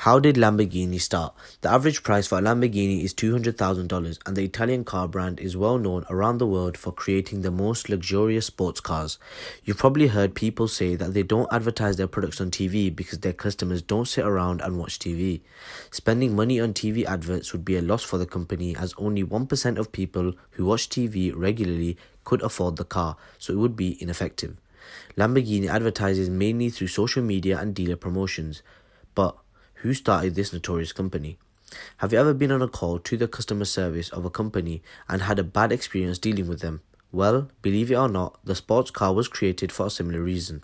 How did Lamborghini start? The average price for a Lamborghini is $200,000, and the Italian car brand is well known around the world for creating the most luxurious sports cars. You've probably heard people say that they don't advertise their products on TV because their customers don't sit around and watch TV. Spending money on TV adverts would be a loss for the company, as only 1% of people who watch TV regularly could afford the car, so it would be ineffective. Lamborghini advertises mainly through social media and dealer promotions. But who started this notorious company? Have you ever been on a call to the customer service of a company and had a bad experience dealing with them? Well, believe it or not, the sports car was created for a similar reason.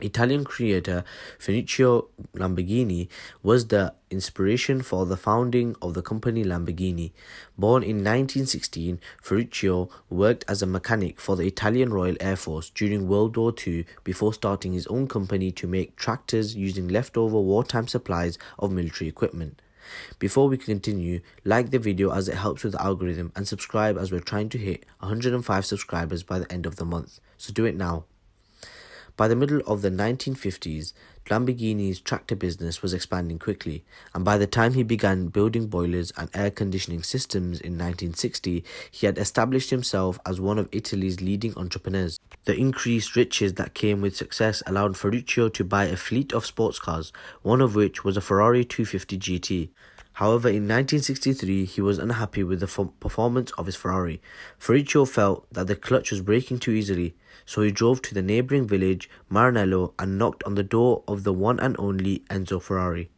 Italian creator Ferruccio Lamborghini was the inspiration for the founding of the company Lamborghini. Born in 1916, Ferruccio worked as a mechanic for the Italian Royal Air Force during World War II before starting his own company to make tractors using leftover wartime supplies of military equipment. Before we continue, like the video as it helps with the algorithm, and subscribe as we're trying to hit 105 subscribers by the end of the month. So do it now. By the middle of the 1950s, Lamborghini's tractor business was expanding quickly, and by the time he began building boilers and air conditioning systems in 1960, he had established himself as one of Italy's leading entrepreneurs. The increased riches that came with success allowed Ferruccio to buy a fleet of sports cars, one of which was a Ferrari 250 GT. However, in 1963, he was unhappy with the performance of his Ferrari. Ferruccio felt that the clutch was breaking too easily, so he drove to the neighbouring village, Maranello, and knocked on the door of the one and only Enzo Ferrari.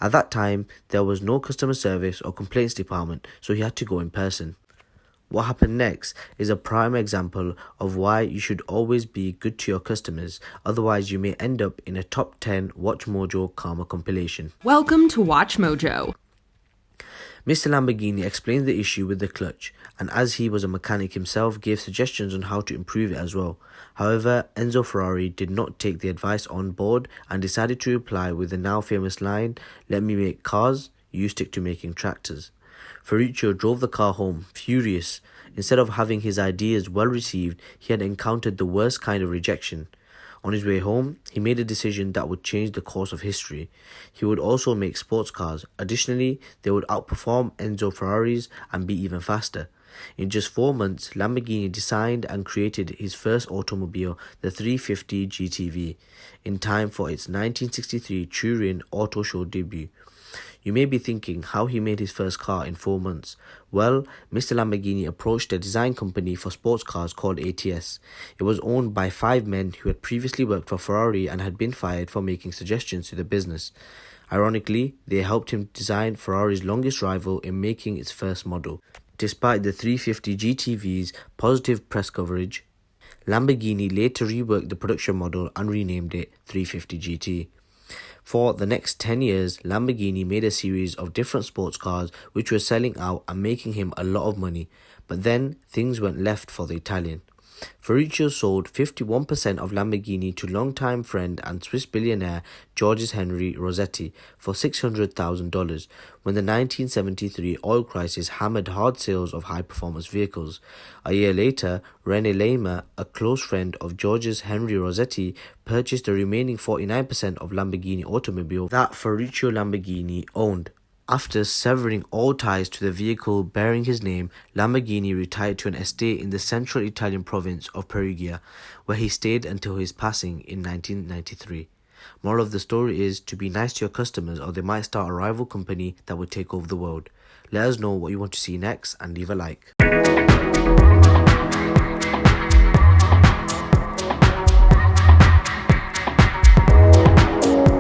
At that time, there was no customer service or complaints department, so he had to go in person. What happened next is a prime example of why you should always be good to your customers, otherwise you may end up in a top 10 Watch Mojo Karma compilation. Welcome to Watch Mojo. Mr. Lamborghini explained the issue with the clutch, and as he was a mechanic himself, gave suggestions on how to improve it as well. However, Enzo Ferrari did not take the advice on board and decided to reply with the now famous line, "Let me make cars, you stick to making tractors." Ferruccio drove the car home, furious. Instead of having his ideas well received, he had encountered the worst kind of rejection. On his way home, he made a decision that would change the course of history. He would also make sports cars. Additionally, they would outperform Enzo Ferraris and be even faster. In just 4 months, Lamborghini designed and created his first automobile, the 350 GTV, in time for its 1963 Turin Auto Show debut. You may be thinking how he made his first car in 4 months. Well, Mr. Lamborghini approached a design company for sports cars called ATS. It was owned by 5 men who had previously worked for Ferrari and had been fired for making suggestions to the business. Ironically, they helped him design Ferrari's longest rival in making its first model. Despite the 350 GTV's positive press coverage, Lamborghini later reworked the production model and renamed it 350 GT. For the next 10 years, Lamborghini made a series of different sports cars which were selling out and making him a lot of money. But then things went left for the Italian. Ferruccio sold 51% of Lamborghini to longtime friend and Swiss billionaire Georges Henri Rossetti for $600,000 when the 1973 oil crisis hammered hard sales of high-performance vehicles. A year later, René Lema, a close friend of Georges Henri Rossetti, purchased the remaining 49% of Lamborghini automobile that Ferruccio Lamborghini owned. After severing all ties to the vehicle bearing his name, Lamborghini retired to an estate in the central Italian province of Perugia, where he stayed until his passing in 1993. Moral of the story is to be nice to your customers, or they might start a rival company that would take over the world. Let us know what you want to see next and leave a like.